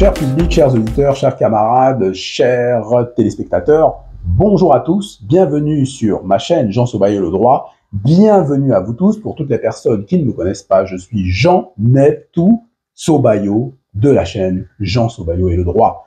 Cher public, chers auditeurs, chers camarades, chers téléspectateurs, bonjour à tous, bienvenue sur ma chaîne Jean Sobayo le droit, bienvenue à vous tous. Pour toutes les personnes qui ne me connaissent pas, je suis Jean Neptou Sobayo de la chaîne Jean Sobayo et le droit.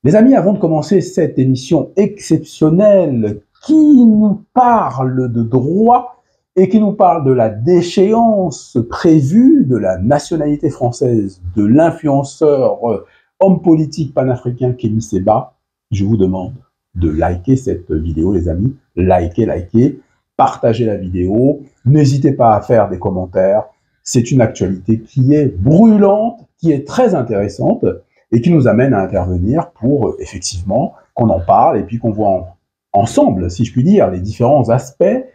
Les amis, avant de commencer cette émission exceptionnelle qui nous parle de droit et qui nous parle de la déchéance prévue de la nationalité française de l'influenceur homme politique panafricain Kémy Séba, je vous demande de liker cette vidéo, les amis. Likez, partagez la vidéo. N'hésitez pas à faire des commentaires. C'est une actualité qui est brûlante, qui est très intéressante et qui nous amène à intervenir pour effectivement qu'on en parle et puis qu'on voit ensemble, si je puis dire, les différents aspects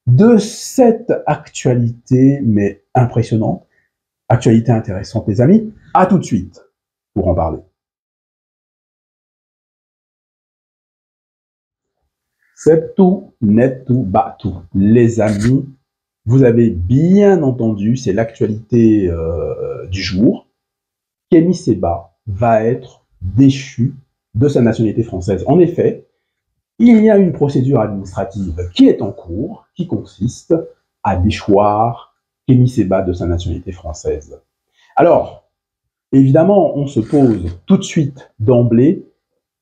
de cette actualité, mais impressionnante, actualité intéressante, les amis. À tout de suite pour en parler. C'est tout, net tout, bas tout. Les amis, vous avez bien entendu, c'est l'actualité du jour. Kémy Séba va être déchu de sa nationalité française. En effet, il y a une procédure administrative qui est en cours, qui consiste à déchoir Kémy Séba de sa nationalité française. Alors, évidemment, on se pose tout de suite d'emblée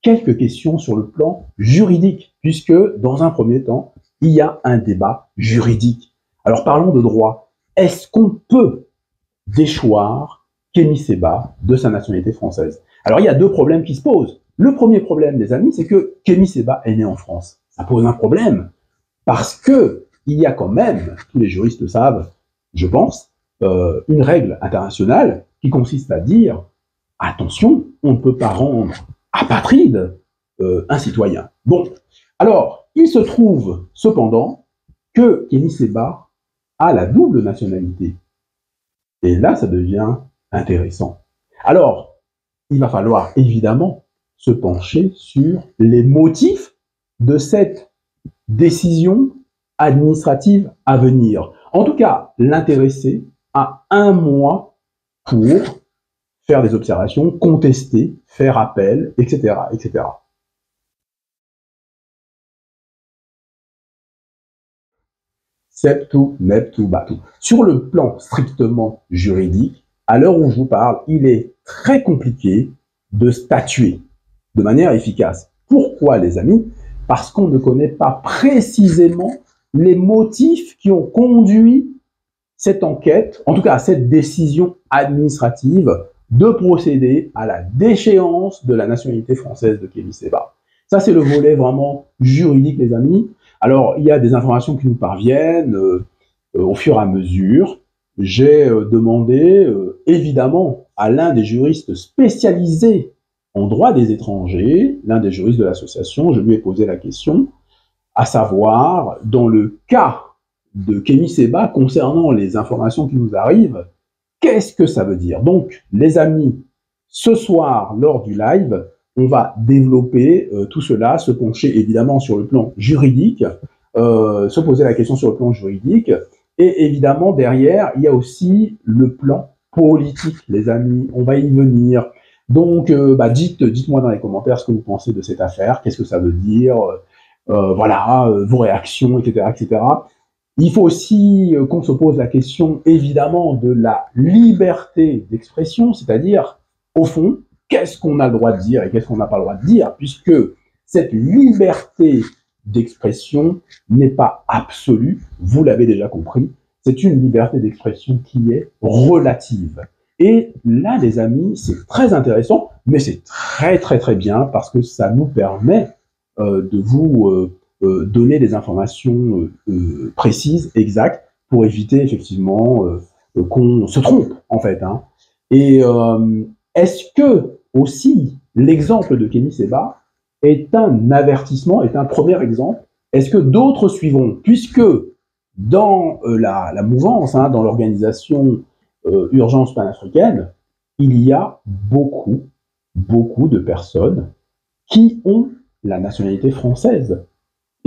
quelques questions sur le plan juridique, puisque dans un premier temps, il y a un débat juridique. Alors parlons de droit. Est-ce qu'on peut déchoir Kémy Séba de sa nationalité française? Alors il y a deux problèmes qui se posent. Le premier problème, les amis, c'est que Kémy Séba est né en France. Ça pose un problème, parce que il y a quand même, tous les juristes le savent, je pense, une règle internationale qui consiste à dire, attention, on ne peut pas rendre apatride un citoyen. Bon, alors, il se trouve cependant que Kémy Séba a la double nationalité. Et là, ça devient intéressant. Alors, il va falloir évidemment se pencher sur les motifs de cette décision administrative à venir. En tout cas, l'intéressé a un mois pour faire des observations, contester, faire appel, etc., etc. Septu, neptu, batu. Sur le plan strictement juridique, à l'heure où je vous parle, il est très compliqué de statuer de manière efficace. Pourquoi, les amis? Parce qu'on ne connaît pas précisément les motifs qui ont conduit cette enquête, en tout cas à cette décision administrative, de procéder à la déchéance de la nationalité française de Kémy Séba. Ça, c'est le volet vraiment juridique, les amis. Alors, il y a des informations qui nous parviennent au fur et à mesure. J'ai demandé, évidemment, à l'un des juristes spécialisés en droit des étrangers, l'un des juristes de l'association, je lui ai posé la question, à savoir, dans le cas de Kémy Séba, concernant les informations qui nous arrivent, qu'est-ce que ça veut dire? Donc, les amis, ce soir, lors du live, on va développer tout cela, se pencher évidemment sur le plan juridique, se poser la question sur le plan juridique, et évidemment, derrière, il y a aussi le plan politique, les amis, on va y venir. Donc, dites-moi dans les commentaires ce que vous pensez de cette affaire, qu'est-ce que ça veut dire, voilà, vos réactions, etc., etc. Il faut aussi qu'on se pose la question, évidemment, de la liberté d'expression, c'est-à-dire, au fond, qu'est-ce qu'on a le droit de dire et qu'est-ce qu'on n'a pas le droit de dire, puisque cette liberté d'expression n'est pas absolue, vous l'avez déjà compris, c'est une liberté d'expression qui est relative. Et là, les amis, c'est très intéressant, mais c'est très, très, très bien parce que ça nous permet de vous donner des informations précises, exactes, pour éviter effectivement qu'on se trompe, en fait. Hein. Et est-ce que, aussi, l'exemple de Kémy Séba est un avertissement, est un premier exemple? Est-ce que d'autres suivront? Puisque dans la mouvance, hein, dans l'organisation Urgence panafricaine, il y a beaucoup de personnes qui ont la nationalité française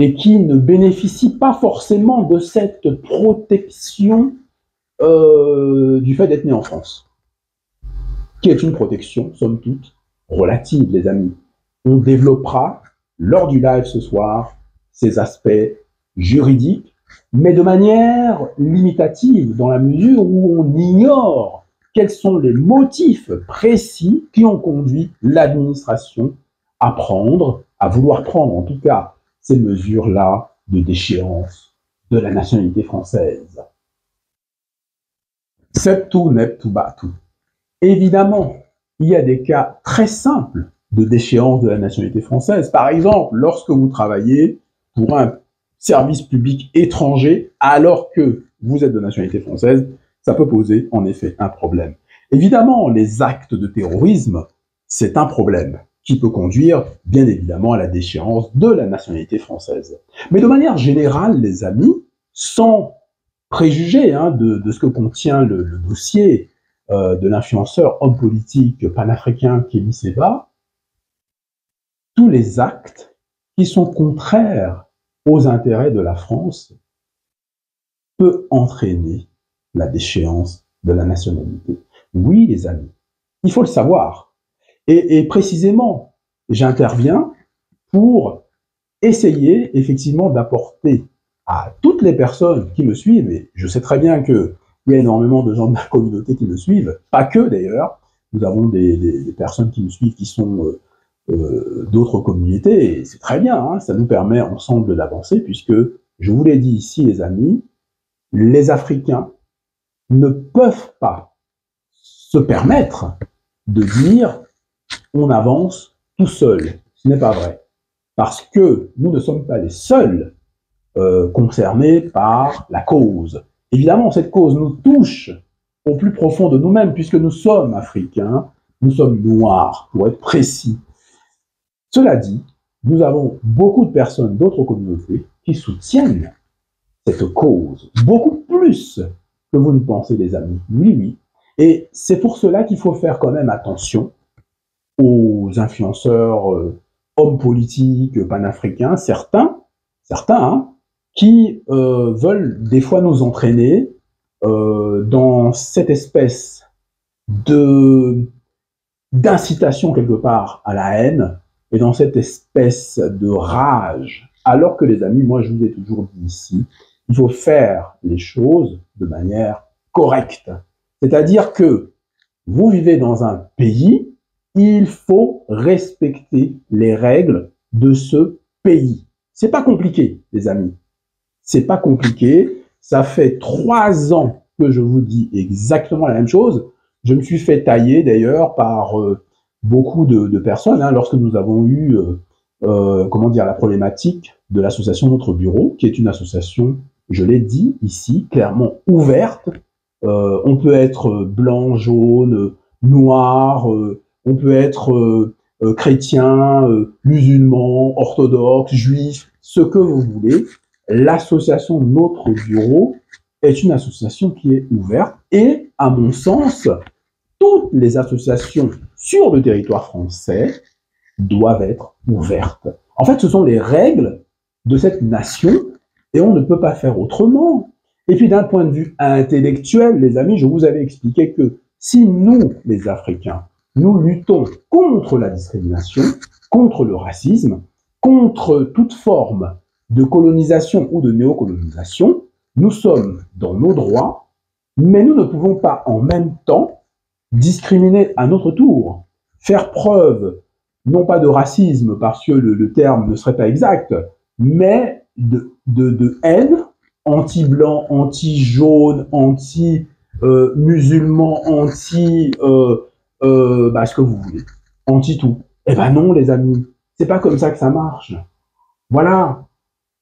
et qui ne bénéficient pas forcément de cette protection du fait d'être né en France, qui est une protection, somme toute, relative, les amis. On développera, lors du live ce soir, ces aspects juridiques, mais de manière limitative, dans la mesure où on ignore quels sont les motifs précis qui ont conduit l'administration à vouloir prendre en tout cas ces mesures-là de déchéance de la nationalité française. Septu neptu batu. Évidemment, il y a des cas très simples de déchéance de la nationalité française. Par exemple, lorsque vous travaillez pour un service public étranger, alors que vous êtes de nationalité française, ça peut poser en effet un problème. Évidemment, les actes de terrorisme, c'est un problème qui peut conduire, bien évidemment, à la déchéance de la nationalité française. Mais de manière générale, les amis, sans préjuger de ce que contient le dossier de l'influenceur homme politique panafricain Kémy Séba, tous les actes qui sont contraires aux intérêts de la France peut entraîner la déchéance de la nationalité. Oui, les amis, il faut le savoir. Et précisément, j'interviens pour essayer effectivement d'apporter à toutes les personnes qui me suivent, et je sais très bien qu'il y a énormément de gens de la communauté qui me suivent, pas que d'ailleurs, nous avons des personnes qui me suivent qui sont d'autres communautés, et c'est très bien, hein, ça nous permet ensemble d'avancer, puisque, je vous l'ai dit ici les amis, les Africains ne peuvent pas se permettre de dire on avance tout seul. Ce n'est pas vrai. Parce que nous ne sommes pas les seuls concernés par la cause. Évidemment, cette cause nous touche au plus profond de nous-mêmes, puisque nous sommes africains, nous sommes noirs, pour être précis. Cela dit, nous avons beaucoup de personnes d'autres communautés qui soutiennent cette cause, beaucoup plus que vous ne pensez, les amis. Oui, oui. Et c'est pour cela qu'il faut faire quand même attention aux influenceurs, hommes politiques panafricains, certains hein, qui veulent des fois nous entraîner dans cette espèce d'incitation quelque part à la haine et dans cette espèce de rage. Alors que les amis, moi je vous ai toujours dit ici, il faut faire les choses de manière correcte. C'est-à-dire que vous vivez dans un pays, il faut respecter les règles de ce pays. C'est pas compliqué, les amis. C'est pas compliqué. Ça fait 3 ans que je vous dis exactement la même chose. Je me suis fait tailler d'ailleurs par beaucoup de personnes hein, lorsque nous avons eu comment dire, la problématique de l'association Notre Bureau, qui est une association, je l'ai dit ici, clairement ouverte. On peut être blanc, jaune, noir, on peut être chrétien, musulman, orthodoxe, juif, ce que vous voulez. L'association Notre Bureau est une association qui est ouverte et, à mon sens, toutes les associations sur le territoire français doivent être ouvertes. En fait, ce sont les règles de cette nation et on ne peut pas faire autrement. Et puis, d'un point de vue intellectuel, les amis, je vous avais expliqué que si nous, les Africains, nous luttons contre la discrimination, contre le racisme, contre toute forme de colonisation ou de néocolonisation, nous sommes dans nos droits, mais nous ne pouvons pas en même temps discriminer à notre tour, faire preuve non pas de racisme parce que le terme ne serait pas exact, mais de haine anti-blanc, anti-jaune, anti-musulman, ce que vous voulez, anti-tout. Eh ben non, les amis, c'est pas comme ça que ça marche. Voilà.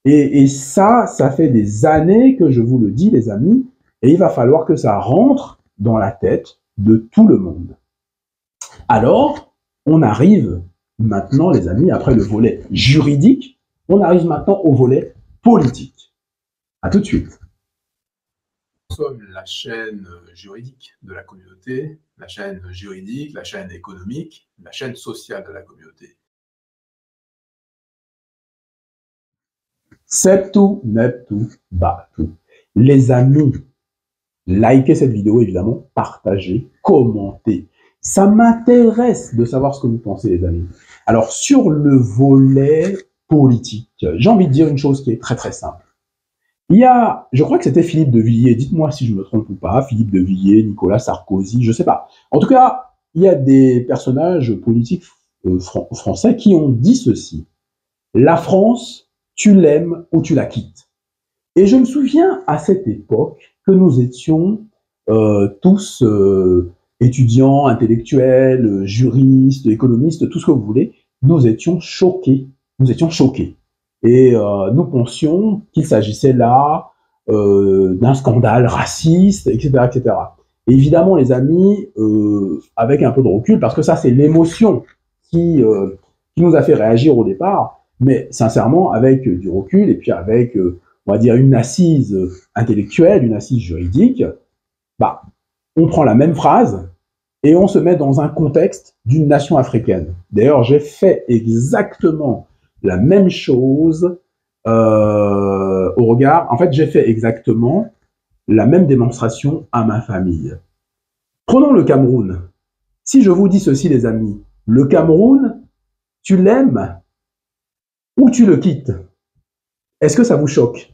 Et ça fait des années que je vous le dis, les amis, et il va falloir que ça rentre dans la tête de tout le monde. Alors, on arrive maintenant, les amis, après le volet juridique, on arrive maintenant au volet politique. À tout de suite. Nous sommes la chaîne juridique de la communauté, la chaîne juridique, la chaîne économique, la chaîne sociale de la communauté. Septu neptu batu. Les amis, likez cette vidéo évidemment, partagez, commentez. Ça m'intéresse de savoir ce que vous pensez, les amis. Alors, sur le volet politique, j'ai envie de dire une chose qui est très très simple. Il y a, je crois que c'était Philippe de Villiers, dites-moi si je me trompe ou pas, Philippe de Villiers, Nicolas Sarkozy, je sais pas. En tout cas, il y a des personnages politiques français qui ont dit ceci. La France, tu l'aimes ou tu la quittes. Et je me souviens à cette époque que nous étions tous étudiants, intellectuels, juristes, économistes, tout ce que vous voulez, nous étions choqués. Nous étions choqués. Et nous pensions qu'il s'agissait là d'un scandale raciste, etc., etc. Et évidemment, les amis, avec un peu de recul, parce que ça, c'est l'émotion qui nous a fait réagir au départ, mais sincèrement, avec du recul et puis avec, on va dire, une assise intellectuelle, une assise juridique, bah, on prend la même phrase et on se met dans un contexte d'une nation africaine. D'ailleurs, j'ai fait exactement la même chose au regard. En fait, j'ai fait exactement la même démonstration à ma famille. Prenons le Cameroun. Si je vous dis ceci, les amis, le Cameroun, tu l'aimes ou tu le quittes? Est-ce que ça vous choque?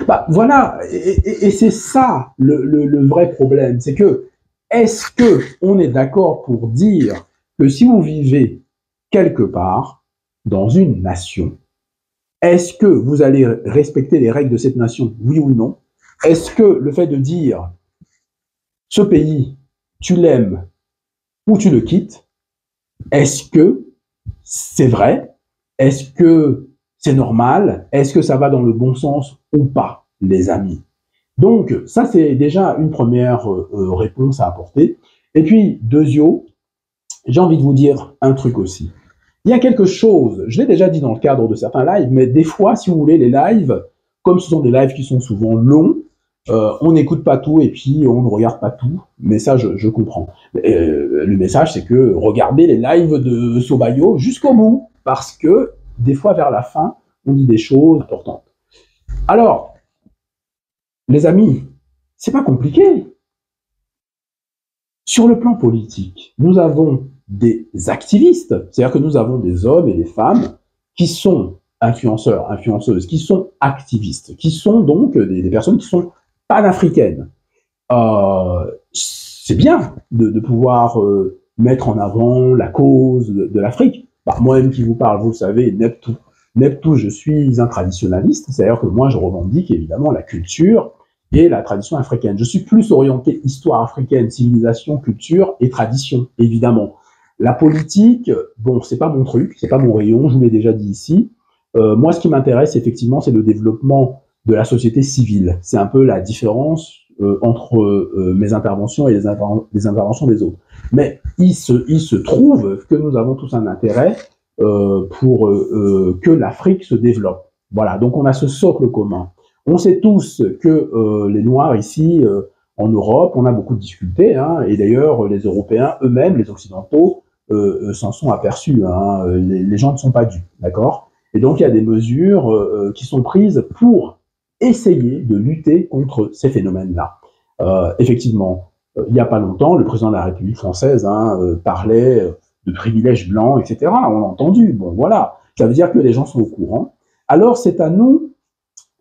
Bah, voilà, et c'est ça le vrai problème, c'est que est-ce que on est d'accord pour dire que si vous vivez quelque part dans une nation, est-ce que vous allez respecter les règles de cette nation, oui ou non? Est-ce que le fait de dire ce pays, tu l'aimes ou tu le quittes, est-ce que c'est vrai? Est-ce que c'est normal? Est-ce que ça va dans le bon sens ou pas, les amis? Donc, ça, c'est déjà une première réponse à apporter. Et puis, deuxièmement, j'ai envie de vous dire un truc aussi. Il y a quelque chose, je l'ai déjà dit dans le cadre de certains lives, mais des fois, si vous voulez, les lives, comme ce sont des lives qui sont souvent longs, on n'écoute pas tout et puis on ne regarde pas tout, mais ça, je comprends. Le message, c'est que regardez les lives de Sobayo jusqu'au bout, parce que des fois, vers la fin, on dit des choses importantes. Alors, les amis, c'est pas compliqué. Sur le plan politique, nous avons des activistes, c'est-à-dire que nous avons des hommes et des femmes qui sont influenceurs, influenceuses, qui sont activistes, qui sont donc des personnes qui sont panafricaines. C'est bien de pouvoir mettre en avant la cause de l'Afrique. Bah, moi-même qui vous parle, vous le savez, Neptune, je suis un traditionnaliste, c'est-à-dire que moi je revendique évidemment la culture et la tradition africaine. Je suis plus orienté histoire africaine, civilisation, culture et tradition, évidemment. La politique, bon, c'est pas mon truc, c'est pas mon rayon, je vous l'ai déjà dit ici. Moi, ce qui m'intéresse, effectivement, c'est le développement de la société civile. C'est un peu la différence entre mes interventions et les interventions des autres. Mais il se trouve que nous avons tous un intérêt pour que l'Afrique se développe. Voilà, donc on a ce socle commun. On sait tous que les Noirs ici, en Europe, on a beaucoup de difficultés, hein, et d'ailleurs les Européens eux-mêmes, les Occidentaux, s'en sont aperçus. Hein, les gens ne sont pas dupes, d'accord? Et donc il y a des mesures qui sont prises pour essayer de lutter contre ces phénomènes-là. Effectivement, il n'y a pas longtemps, le président de la République française parlait de privilèges blancs, etc. On l'a entendu. Bon, voilà. Ça veut dire que les gens sont au courant. Alors, c'est à nous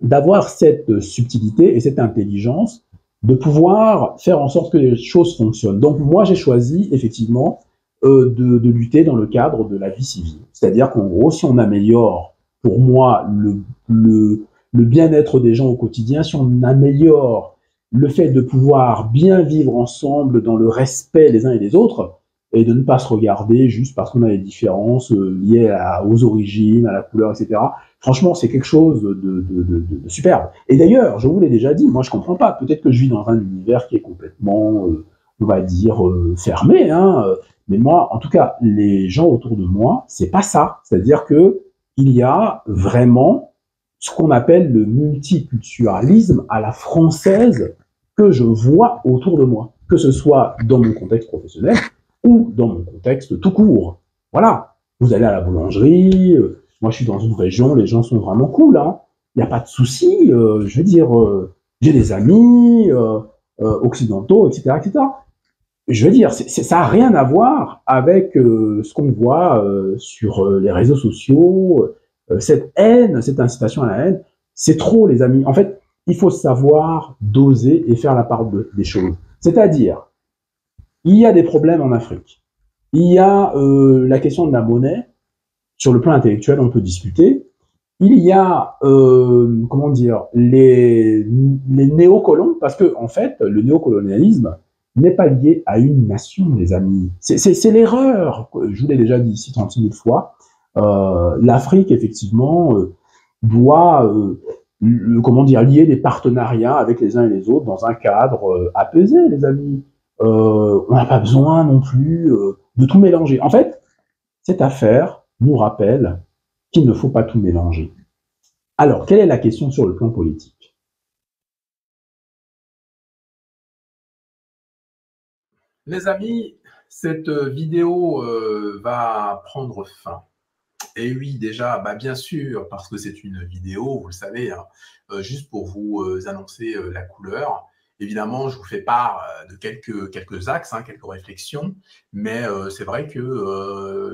d'avoir cette subtilité et cette intelligence de pouvoir faire en sorte que les choses fonctionnent. Donc, moi, j'ai choisi, effectivement, de lutter dans le cadre de la vie civile. C'est-à-dire qu'en gros, si on améliore, pour moi, le bien-être des gens au quotidien, si on améliore le fait de pouvoir bien vivre ensemble dans le respect les uns et les autres, et de ne pas se regarder juste parce qu'on a des différences liées aux origines, à la couleur, etc. Franchement, c'est quelque chose de superbe. Et d'ailleurs, je vous l'ai déjà dit, moi je comprends pas. Peut-être que je vis dans un univers qui est complètement, on va dire, fermé, hein. Mais moi, en tout cas, les gens autour de moi, c'est pas ça. C'est-à-dire que il y a vraiment ce qu'on appelle le multiculturalisme à la française que je vois autour de moi, que ce soit dans mon contexte professionnel ou dans mon contexte tout court. Voilà, vous allez à la boulangerie, moi je suis dans une région, les gens sont vraiment cool, hein. Il n'y a pas de souci, je veux dire, j'ai des amis occidentaux, etc., etc. je veux dire, ça n'a rien à voir avec ce qu'on voit sur les réseaux sociaux, cette haine, cette incitation à la haine. C'est trop, les amis. En fait, il faut savoir doser et faire la part des choses. C'est-à-dire, il y a des problèmes en Afrique. Il y a la question de la monnaie. Sur le plan intellectuel, on peut discuter. Il y a, comment dire, les néocolons, parce que, en fait, le néocolonialisme n'est pas lié à une nation, les amis. C'est l'erreur. Je vous l'ai déjà dit ici 36 000 fois. L'Afrique, effectivement, doit, comment dire, lier des partenariats avec les uns et les autres dans un cadre apaisé, les amis. On n'a pas besoin non plus de tout mélanger. En fait, cette affaire nous rappelle qu'il ne faut pas tout mélanger. Alors, quelle est la question sur le plan politique? Les amis, cette vidéo va prendre fin. Et oui, déjà, bah bien sûr, parce que c'est une vidéo, vous le savez, hein, juste pour vous annoncer la couleur. Évidemment, je vous fais part de quelques axes, hein, quelques réflexions, mais c'est vrai que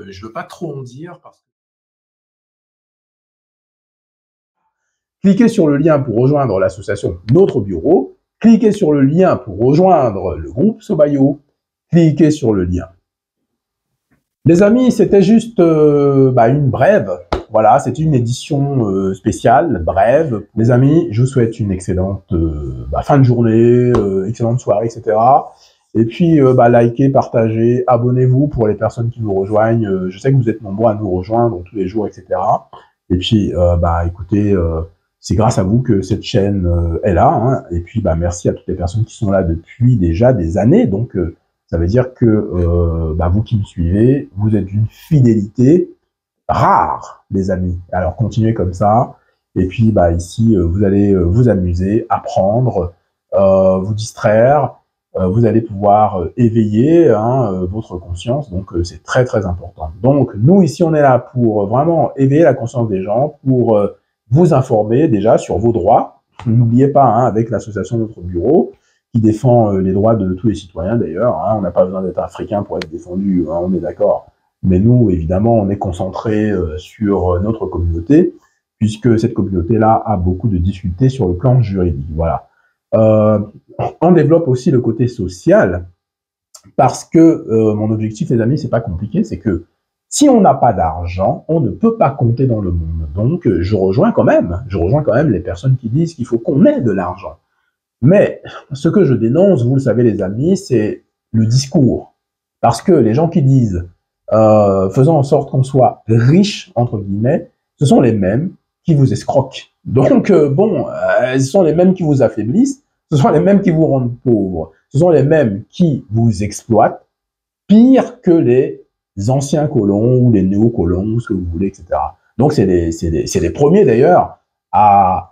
je ne veux pas trop en dire parce que cliquez sur le lien pour rejoindre l'association Notre Bureau. Cliquez sur le lien pour rejoindre le groupe Sobayo. Cliquez sur le lien. Les amis, c'était juste une brève. Voilà, c'est une édition spéciale, brève. Les amis, je vous souhaite une excellente fin de journée, excellente soirée, etc. Et puis, likez, partagez, abonnez-vous pour les personnes qui nous rejoignent. Je sais que vous êtes nombreux à nous rejoindre tous les jours, etc. Et puis, écoutez, c'est grâce à vous que cette chaîne est là. Hein. Et puis, merci à toutes les personnes qui sont là depuis déjà des années. Donc, ça veut dire que vous qui me suivez, vous êtes d'une fidélité rare, les amis. Alors, continuez comme ça. Et puis, ici, vous allez vous amuser, apprendre, vous distraire. Vous allez pouvoir éveiller votre conscience. Donc, c'est très, très important. Donc, nous, ici, on est là pour vraiment éveiller la conscience des gens, pour vous informer déjà sur vos droits. N'oubliez pas, avec l'association Notre Bureau, qui défend les droits de tous les citoyens d'ailleurs. On n'a pas besoin d'être africain pour être défendu, on est d'accord. Mais nous, évidemment, on est concentré sur notre communauté, puisque cette communauté-là a beaucoup de difficultés sur le plan juridique. Voilà. On développe aussi le côté social, parce que mon objectif, les amis, c'est pas compliqué, c'est que si on n'a pas d'argent, on ne peut pas compter dans le monde. Donc, je rejoins quand même les personnes qui disent qu'il faut qu'on ait de l'argent. Mais ce que je dénonce, vous le savez les amis, c'est le discours. Parce que les gens qui disent faisons en sorte qu'on soit riche, entre guillemets, ce sont les mêmes qui vous escroquent. Donc ce sont les mêmes qui vous affaiblissent, ce sont les mêmes qui vous rendent pauvres, ce sont les mêmes qui vous exploitent, pire que les anciens colons ou les néocolons, ce que vous voulez, etc. Donc c'est les premiers d'ailleurs à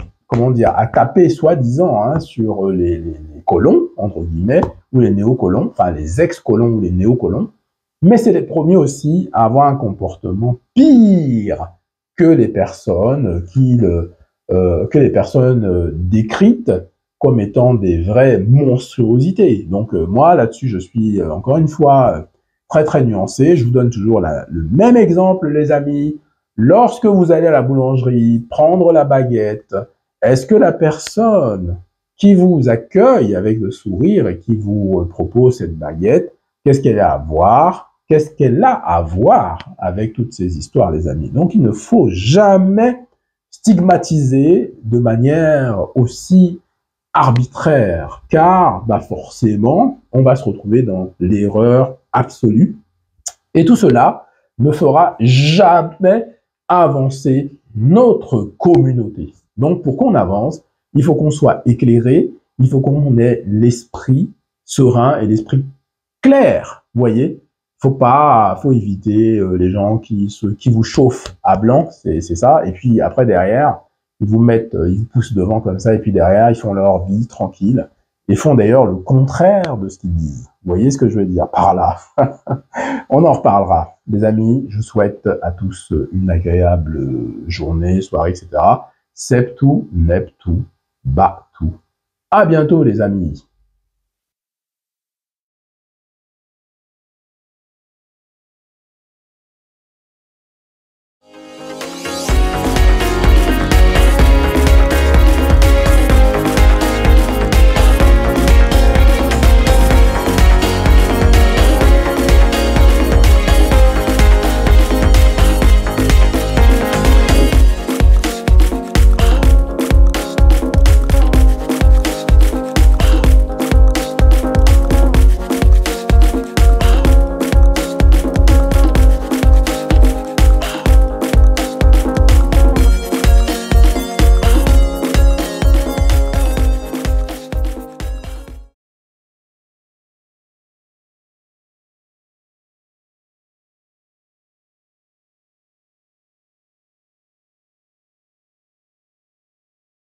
à taper soi-disant sur les colons, entre guillemets, ou les néocolons, enfin les ex-colons ou les néocolons, mais c'est les premiers aussi à avoir un comportement pire que les personnes décrites comme étant des vraies monstruosités. Donc moi, là-dessus, je suis encore une fois très très nuancé. Je vous donne toujours le même exemple, les amis. Lorsque vous allez à la boulangerie, prendre la baguette, est-ce que la personne qui vous accueille avec le sourire et qui vous propose cette baguette, qu'est-ce qu'elle a à voir? Qu'est-ce qu'elle a à voir avec toutes ces histoires, les amis? Donc, il ne faut jamais stigmatiser de manière aussi arbitraire, car forcément, on va se retrouver dans l'erreur absolue. Et tout cela ne fera jamais avancer notre communauté. Donc, pour qu'on avance, il faut qu'on soit éclairé, il faut qu'on ait l'esprit serein et l'esprit clair. Vous voyez, faut éviter les gens qui vous chauffent à blanc, c'est ça. Et puis après derrière, ils vous poussent devant comme ça, et puis derrière, ils font leur vie tranquille. Et font d'ailleurs le contraire de ce qu'ils disent. Vous voyez ce que je veux dire par là? On en reparlera. Les amis, je vous souhaite à tous une agréable journée, soirée, etc. Septu, Neptu, Batu. À bientôt les amis.